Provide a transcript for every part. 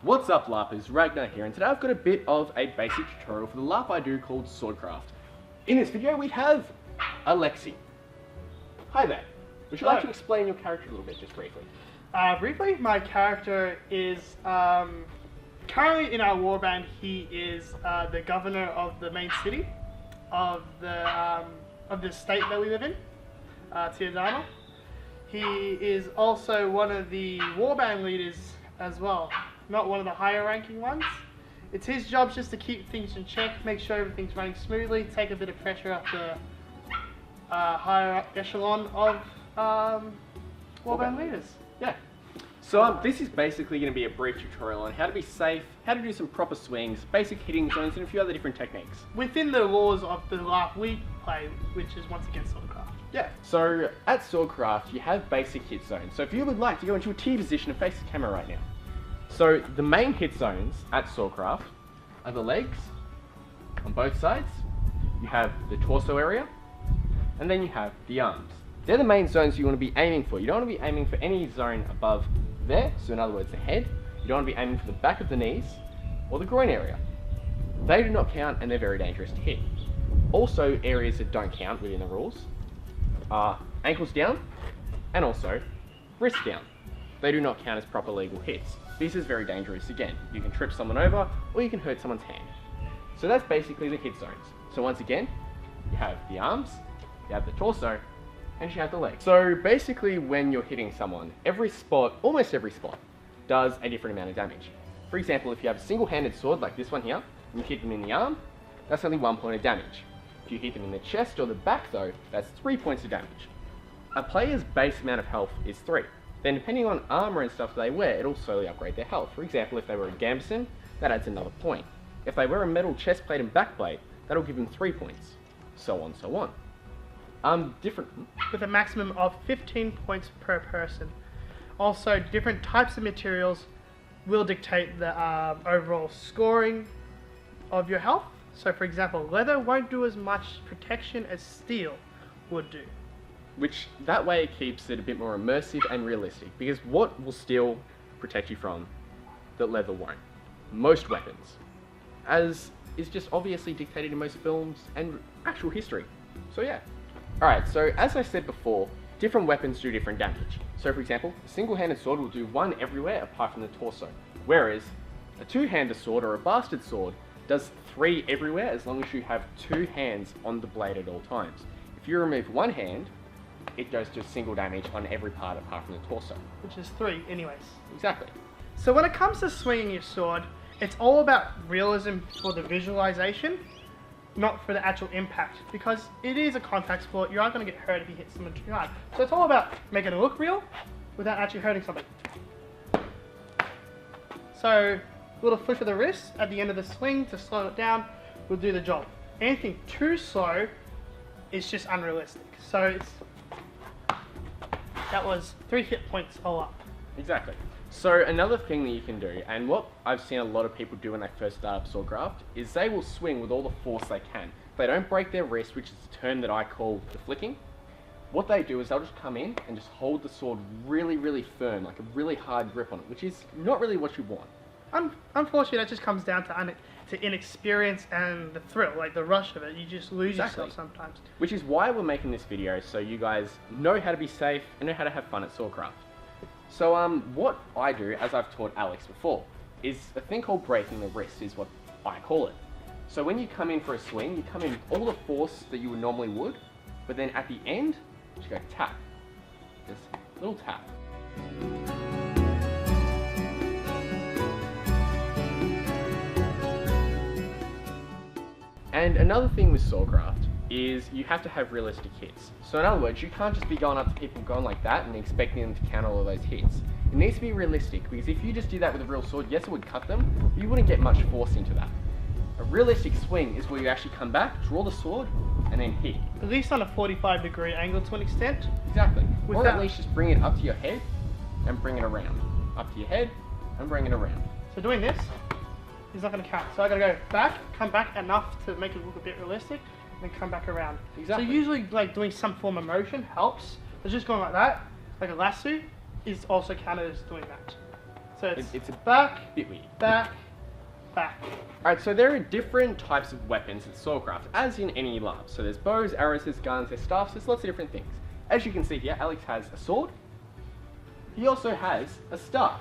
What's up, LARPers? Ragnar here, and today I've got a bit of a basic tutorial for the LARP I do called SwordCraft. In this video we have Alexi. Hi there. Would you like to explain your character a little bit, just briefly? Briefly, my character is currently in our warband. He is the governor of the main city of the state that we live in, Tiadana. He is also one of the warband leaders as well. Not one of the higher ranking ones. It's his job just to keep things in check, make sure everything's running smoothly, take a bit of pressure off the higher up echelon of warband leaders. Yeah. So this is basically going to be a brief tutorial on how to be safe, how to do some proper swings, basic hitting zones, and a few other different techniques. Within the laws of the LARP we play, which is once again SwordCraft. Yeah. So at SwordCraft you have basic hit zones. So if you would like to go into a T position and face the camera right now. So the main hit zones at SwordCraft are the legs on both sides, you have the torso area, and then you have the arms. They're the main zones you want to be aiming for. You don't want to be aiming for any zone above there, so in other words the head. You don't want to be aiming for the back of the knees or the groin area. They do not count and they're very dangerous to hit. Also, areas that don't count within the rules are ankles down and also wrists down. They do not count as proper legal hits. This is very dangerous again. You can trip someone over or you can hurt someone's hand. So that's basically the hit zones. So once again, you have the arms, you have the torso, and you have the legs. So basically when you're hitting someone, every spot, almost every spot, does a different amount of damage. For example, if you have a single-handed sword like this one here, and you hit them in the arm, that's only 1 point of damage. If you hit them in the chest or the back though, that's 3 points of damage. A player's base amount of health is 3. Then depending on armor and stuff they wear, it'll slowly upgrade their health. For example, if they wear a gambeson, that adds another point. If they wear a metal chest plate and back plate, that'll give them 3 points. So on, so on. Different. With a maximum of 15 points per person. Also, different types of materials will dictate the overall scoring of your health. So for example, leather won't do as much protection as steel would do. Which, that way it keeps it a bit more immersive and realistic, because what will steel protect you from that leather won't? Most weapons. As is just obviously dictated in most films and actual history. So yeah. Alright, so as I said before, different weapons do different damage. So for example, a single-handed sword will do 1 everywhere apart from the torso, whereas a two-handed sword or a bastard sword does 3 everywhere as long as you have 2 hands on the blade at all times. If you remove 1 hand, it goes to single damage on every part apart from the torso. Which is 3 anyways. Exactly. So when it comes to swinging your sword, it's all about realism for the visualization, not for the actual impact, because it is a contact sport. You are going to get hurt if you hit someone too hard. So it's all about making it look real without actually hurting somebody. So a little flick of the wrist at the end of the swing to slow it down will do the job. Anything too slow is just unrealistic. So that was 3 hit points all up. Exactly. So another thing that you can do, and what I've seen a lot of people do when they first start up SwordCraft, is they will swing with all the force they can. If they don't break their wrist, which is the term that I call the flicking, what they do is they'll just come in and just hold the sword really, really firm, like a really hard grip on it, which is not really what you want. Unfortunately, that just comes down to inexperience and the thrill, like the rush of it. You just lose yourself sometimes. Which is why we're making this video, so you guys know how to be safe and know how to have fun at SwordCraft. So what I do, as I've taught Alex before, is a thing called breaking the wrist, is what I call it. So when you come in for a swing, you come in with all the force that you normally would, but then at the end, you go tap. Just a little tap. And another thing with SwordCraft is you have to have realistic hits. So in other words, you can't just be going up to people going like that and expecting them to counter all of those hits. It needs to be realistic, because if you just do that with a real sword, yes it would cut them, but you wouldn't get much force into that. A realistic swing is where you actually come back, draw the sword, and then hit. At least on a 45-degree angle to an extent. Exactly. Or at least just bring it up to your head and bring it around. Up to your head and bring it around. So doing this is not going to count. So I got to go back, come back enough to make it look a bit realistic, and then come back around. Exactly. So usually like doing some form of motion helps, but just going like that, like a lasso, is also counted as doing that. So it's a back, bit weird. back, back. Alright, so there are different types of weapons in SwordCraft, as in any LARP. So there's bows, arrows, there's guns, there's staffs, there's lots of different things. As you can see here, Alex has a sword. He also has a staff,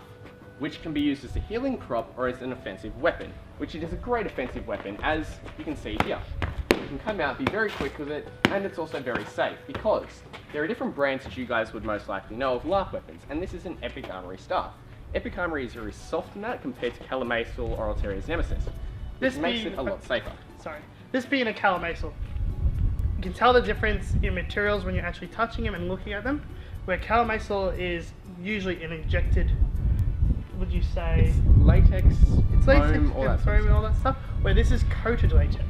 which can be used as a healing prop or as an offensive weapon, which it is a great offensive weapon, as you can see here. You can come out, be very quick with it, and it's also very safe, because there are different brands that you guys would most likely know of LARP weapons, and this is an Epic Armory staff. Epic Armory is very soft in that compared to Calamacial or Alteria's Nemesis. This makes it a lot safer. Sorry. This being a Calamacial, you can tell the difference in materials when you're actually touching them and looking at them, where Calamacial is usually an injected, would you say? It's latex, It's latex, foam, all that sort of and all that stuff, where this is coated latex.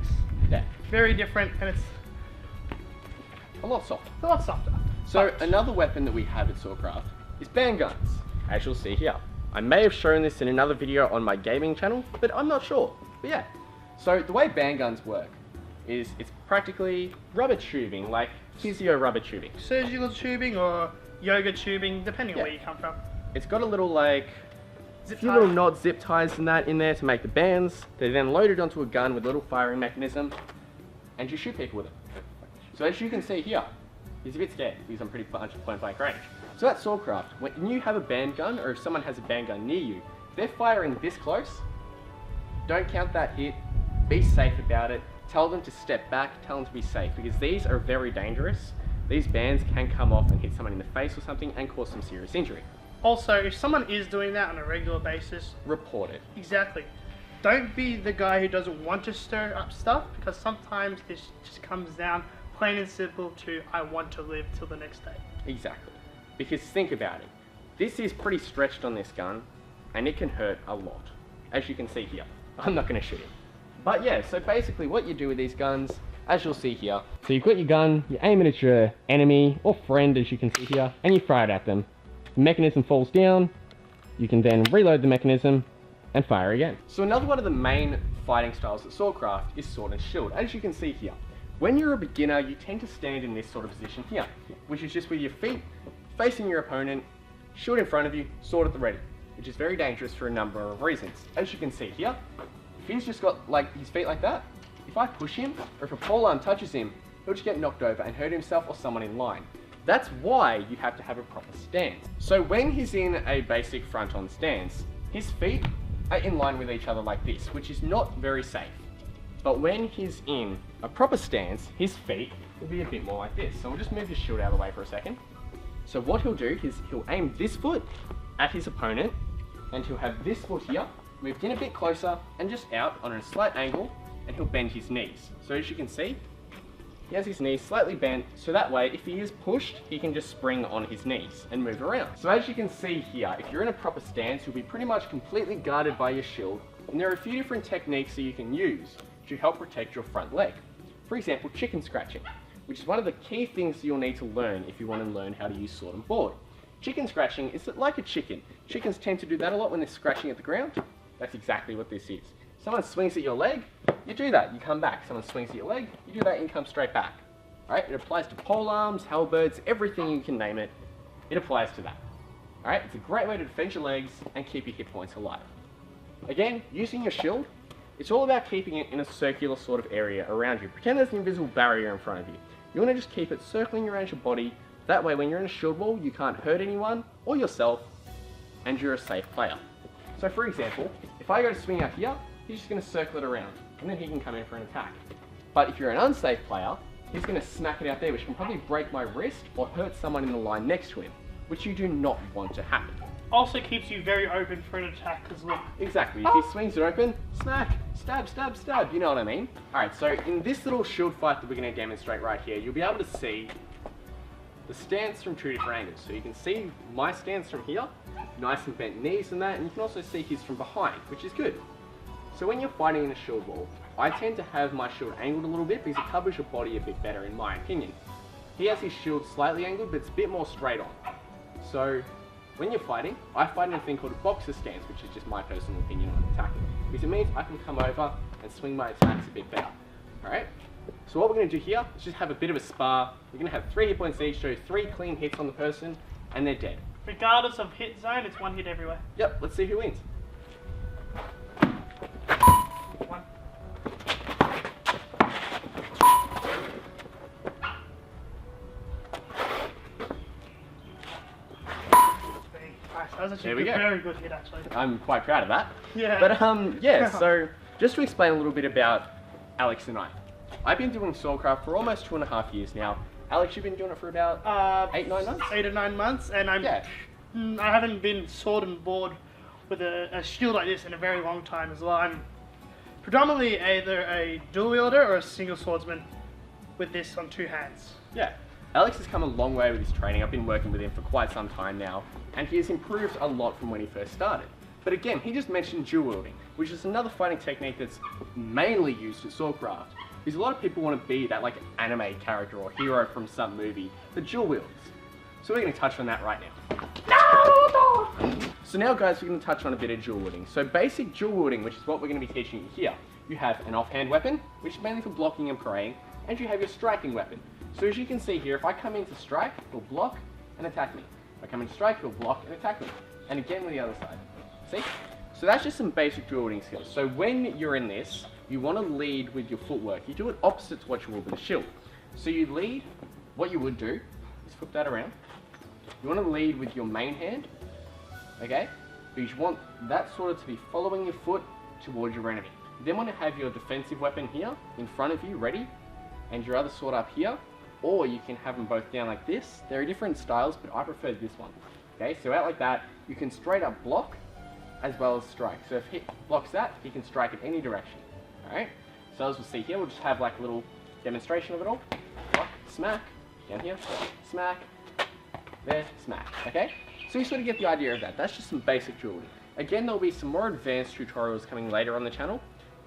Yeah. Very different, and it's a lot softer. a lot softer. So But another weapon that we have at SwordCraft is band guns, as you'll see here. I may have shown this in another video on my gaming channel, but I'm not sure. But yeah, so the way band guns work is it's practically rubber tubing, like physio rubber tubing. surgical tubing or yoga tubing, depending on Yeah. where you come from. It's got a little like Zip few tie. little knot zip ties and that in there to make the bands. They're then loaded onto a gun with a little firing mechanism, and you shoot people with it. So as you can see here, he's a bit scared because I'm pretty much at point blank range. So at SwordCraft, when you have a band gun, or if someone has a band gun near you, they're firing this close. Don't count that hit. Be safe about it. Tell them to step back. Tell them to be safe, because these are very dangerous. These bands can come off and hit someone in the face or something and cause some serious injury. Also, if someone is doing that on a regular basis, Report it. exactly. Don't be the guy who doesn't want to stir up stuff, because sometimes it just comes down plain and simple to I want to live till the next day. Exactly. Because think about it. This is pretty stretched on this gun, and it can hurt a lot. As you can see here. I'm not going to shoot him. But yeah, so basically what you do with these guns, as you'll see here. So you've got your gun, you aim it at your enemy or friend, as you can see here, and you fire it at them. The mechanism falls down, you can then reload the mechanism and fire again. So another one of the main fighting styles at SwordCraft is sword and shield, as you can see here. When you're a beginner, you tend to stand in this sort of position here, which is just with your feet facing your opponent, shield in front of you, sword at the ready, which is very dangerous for a number of reasons. As you can see here, if he's just got like his feet like that, if I push him, or if a polearm touches him, he'll just get knocked over and hurt himself or someone in line. That's why you have to have a proper stance. So when he's in a basic front-on stance, his feet are in line with each other like this, which is not very safe. But when he's in a proper stance, his feet will be a bit more like this. So we'll just move his shield out of the way for a second. So what he'll do is he'll aim this foot at his opponent, and he'll have this foot here, moved in a bit closer and just out on a slight angle, and he'll bend his knees. So as you can see, he has his knees slightly bent, so that way if he is pushed, he can just spring on his knees and move around. So as you can see here, if you're in a proper stance, you'll be pretty much completely guarded by your shield, and there are a few different techniques that you can use to help protect your front leg. For example, chicken scratching, which is one of the key things you'll need to learn if you want to learn how to use sword and board. Chicken scratching is like a chicken. Chickens tend to do that a lot when they're scratching at the ground. That's exactly what this is. Someone swings at your leg, you do that, you come back. Someone swings at your leg, you do that, and you come straight back. Alright, it applies to polearms, halberds, everything you can name it, it applies to that. Alright, it's a great way to defend your legs and keep your hit points alive. Again, using your shield, it's all about keeping it in a circular sort of area around you. Pretend there's an invisible barrier in front of you. You want to just keep it circling around your body, that way when you're in a shield wall, you can't hurt anyone or yourself, and you're a safe player. So for example, if I go to swing out here, he's just going to circle it around, and then he can come in for an attack. But if you're an unsafe player, he's going to smack it out there, which can probably break my wrist or hurt someone in the line next to him, which you do not want to happen. Also keeps you very open for an attack as well. Exactly, if he swings it open, smack, stab, stab, stab, you know what I mean? Alright, so in this little shield fight that we're going to demonstrate right here, you'll be able to see the stance from two different angles. So you can see my stance from here, nice and bent knees and that, and you can also see his from behind, which is good. So when you're fighting in a shield wall, I tend to have my shield angled a little bit because it covers your body a bit better in my opinion. He has his shield slightly angled, but it's a bit more straight on. So when you're fighting, I fight in a thing called a boxer stance, which is just my personal opinion on attacking. Because it means I can come over and swing my attacks a bit better. Alright? So what we're going to do here is just have a bit of a spar. We're going to have 3 hit points each, so 3 clean hits on the person, and they're dead. Regardless of hit zone, it's one hit everywhere. Yep, let's see who wins. One. Nice. That was actually There we go. very good hit, actually. I'm quite proud of that. Yeah. But yeah, so just to explain a little bit about Alex and I. I've been doing SwordCraft for almost 2.5 years now. Alex, you've been doing it for about 8-9 months? 8 or 9 months, and I haven't been sword and board with a shield like this in a very long time as well. I'm predominantly either a dual wielder or a single swordsman with this on 2 hands. Yeah. Alex has come a long way with his training. I've been working with him for quite some time now, and he has improved a lot from when he first started. But again, he just mentioned dual wielding, which is another fighting technique that's mainly used for SwordCraft. Because a lot of people want to be that like anime character or hero from some movie that dual wields. So we're going to touch on that right now. No! So now guys, we're going to touch on a bit of dual wielding. So basic dual wielding, which is what we're going to be teaching you here. You have an offhand weapon, which is mainly for blocking and parrying, and you have your striking weapon. So as you can see here, if I come in to strike, he'll block and attack me. If I come in to strike, he'll block and attack me. And again with the other side. See? So that's just some basic dual wielding skills. So when you're in this, you want to lead with your footwork. You do it opposite to what you would with a shield. So you lead, what you would do is flip that around. You want to lead with your main hand, okay? Because you want that sword to be following your foot towards your enemy. You then want to have your defensive weapon here in front of you, ready, and your other sword up here, or you can have them both down like this. There are different styles, but I prefer this one. Okay, so out like that, you can straight up block as well as strike. So if he blocks that, he can strike in any direction. Alright, so as we'll see here, we'll just have like a little demonstration of it all. Block, smack, down here, smack, there, smack, okay? So you sort of get the idea of that. That's just some basic dual wielding. Again, there'll be some more advanced tutorials coming later on the channel,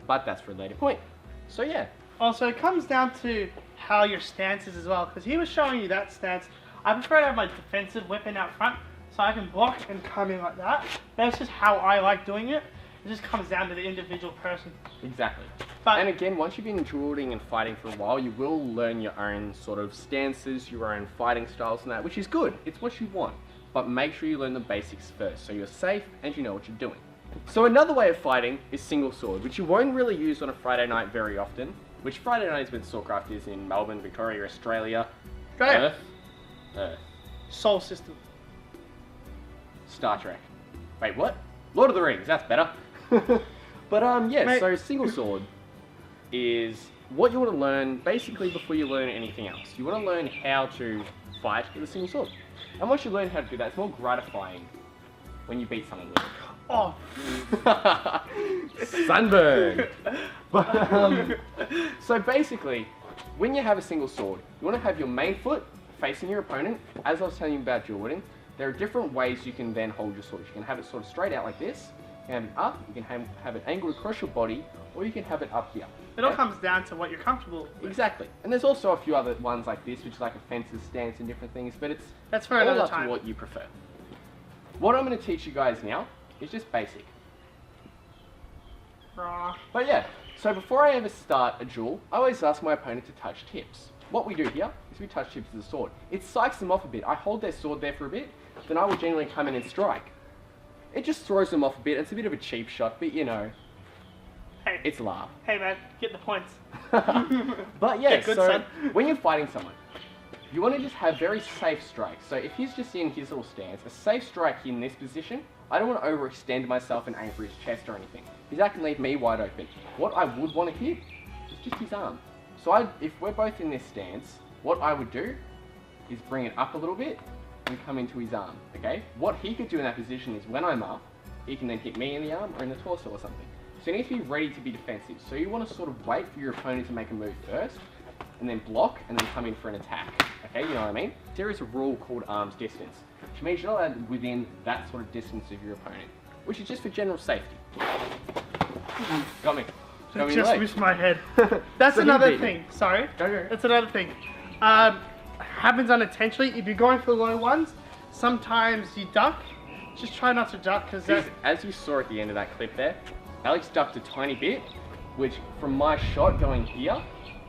but that's for a later point. So yeah. Also, it comes down to how your stance is as well, because he was showing you that stance. I prefer to have my defensive weapon out front, so I can block and come in like that. That's just how I like doing it. It just comes down to the individual person. Exactly. But, and again, once you've been dual wielding and fighting for a while, you will learn your own sort of stances, your own fighting styles and that, which is good. It's what you want. But make sure you learn the basics first, so you're safe and you know what you're doing. So another way of fighting is single sword, which you won't really use on a Friday night very often, which Friday night is when SwordCraft is in Melbourne, Victoria, Australia. Australia. Earth. Soul System. Star Trek. Wait, what? Lord of the Rings, that's better. But yeah, Mate. so single sword is what you want to learn basically before you learn anything else. You want to learn how to fight with a single sword. And once you learn how to do that, it's more gratifying when you beat someone with it. Oh. Sunburn! But, so basically, when you have a single sword, you want to have your main foot facing your opponent. As I was telling you about dual wielding, there are different ways you can then hold your sword. You can have it sort of straight out like this, you can have it up, you can have it angled across your body, or you can have it up here. It all comes down to what you're comfortable with. Exactly. And there's also a few other ones like this, which is like a fencer's stance and different things, but it's That's for all another up time. to what you prefer. What I'm going to teach you guys now is just basic. Rah. But yeah, so before I ever start a duel, I always ask my opponent to touch tips. What we do here is we touch tips of the sword. It psychs them off a bit. I hold their sword there for a bit, then I will generally come in and strike. It just throws them off a bit. It's a bit of a cheap shot, but you know, Hey. it's Larp. Hey man, get the points. But yeah, Good so son. when you're fighting someone, you want to just have very safe strikes. So if he's just in his little stance, a safe strike in this position, I don't want to overextend myself and aim for his chest or anything, because that can leave me wide open. What I would want to hit is just his arm. So if we're both in this stance, what I would do is bring it up a little bit and come into his arm, okay? What he could do in that position is when I'm up, he can then hit me in the arm or in the torso or something. So you need to be ready to be defensive. So you want to sort of wait for your opponent to make a move first, and then block, and then come in for an attack. Okay, you know what I mean? There is a rule called arm's distance, which means you're not allowed within that sort of distance of your opponent, which is just for general safety. Got me. Got me in the Just leg. missed my head. That's So another you beat me. thing. Sorry. Go. That's another thing. Happens unintentionally. If you're going for low ones, sometimes you duck. Just try not to duck because that. As you saw at the end of that clip there, Alex ducked a tiny bit, which from my shot going here,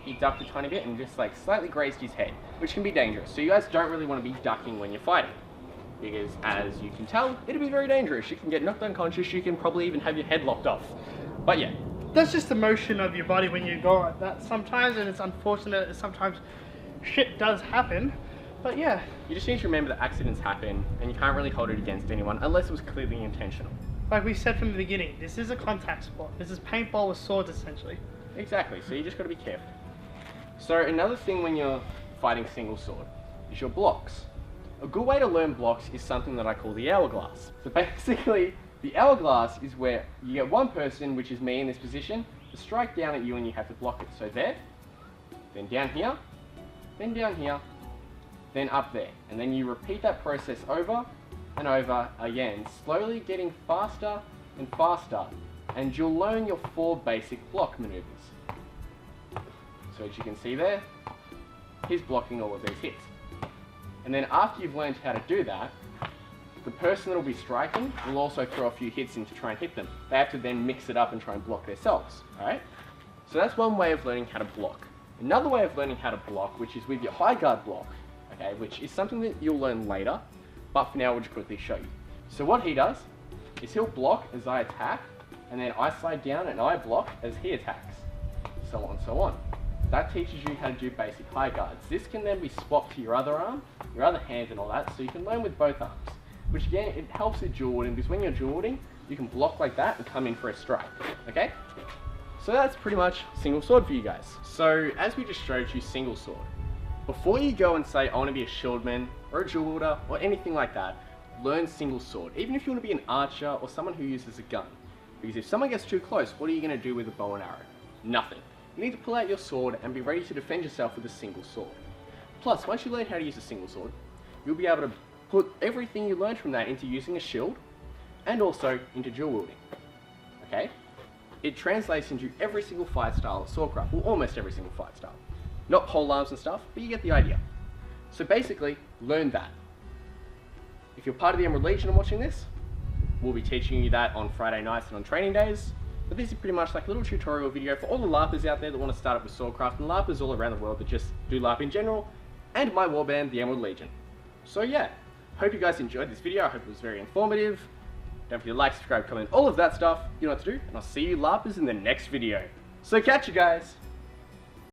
he ducked a tiny bit and just like slightly grazed his head, which can be dangerous. So you guys don't really want to be ducking when you're fighting. because as you can tell, it'll be very dangerous. You can get knocked unconscious, you can probably even have your head lopped off. But yeah. That's just the motion of your body when you go like that sometimes, and it's unfortunate that sometimes shit does happen. But yeah. You just need to remember that accidents happen, and you can't really hold it against anyone unless it was clearly intentional. Like we said from the beginning, this is a contact sport. This is paintball with swords, essentially. Exactly, so you just got to be careful. So another thing when you're fighting single sword is your blocks. A good way to learn blocks is something that I call the hourglass. So basically, the hourglass is where you get one person, which is me in this position, to strike down at you and you have to block it. So there, then down here, then down here, then up there. And then you repeat that process over and over again, slowly getting faster and faster. And you'll learn your 4 basic block maneuvers. So as you can see there, he's blocking all of these hits. And then after you've learned how to do that, the person that will be striking will also throw a few hits in to try and hit them. They have to then mix it up and try and block themselves, alright? So that's one way of learning how to block. Another way of learning how to block, which is with your high guard block, okay, which is something that you'll learn later, but for now we'll just quickly show you. So what he does is he'll block as I attack, and then I slide down and I block as he attacks, so on and so on. That teaches you how to do basic high guards. This can then be swapped to your other arm, your other hand and all that, so you can learn with both arms. Which again, it helps with dual wielding, because when you're dual wielding, you can block like that and come in for a strike, okay? So that's pretty much single sword for you guys. So as we just showed you single sword, before you go and say, I want to be a shieldman or a dual wielder or anything like that, learn single sword. Even if you want to be an archer or someone who uses a gun. Because if someone gets too close, what are you going to do with a bow and arrow? Nothing. You need to pull out your sword and be ready to defend yourself with a single sword. Plus, once you learn how to use a single sword, you'll be able to put everything you learned from that into using a shield and also into dual wielding. Okay? It translates into every single fight style of SwordCraft, well, almost every single fight style. Not pole arms and stuff, but you get the idea. So basically, learn that. If you're part of the Emerald Legion and watching this, we'll be teaching you that on Friday nights and on training days. But this is pretty much like a little tutorial video for all the LARPers out there that want to start up with SwordCraft, and LARPers all around the world that just do LARP in general, and my warband, the Emerald Legion. So yeah, hope you guys enjoyed this video. I hope it was very informative. Don't forget to like, subscribe, comment, all of that stuff. You know what to do, and I'll see you LARPers in the next video. So catch you guys!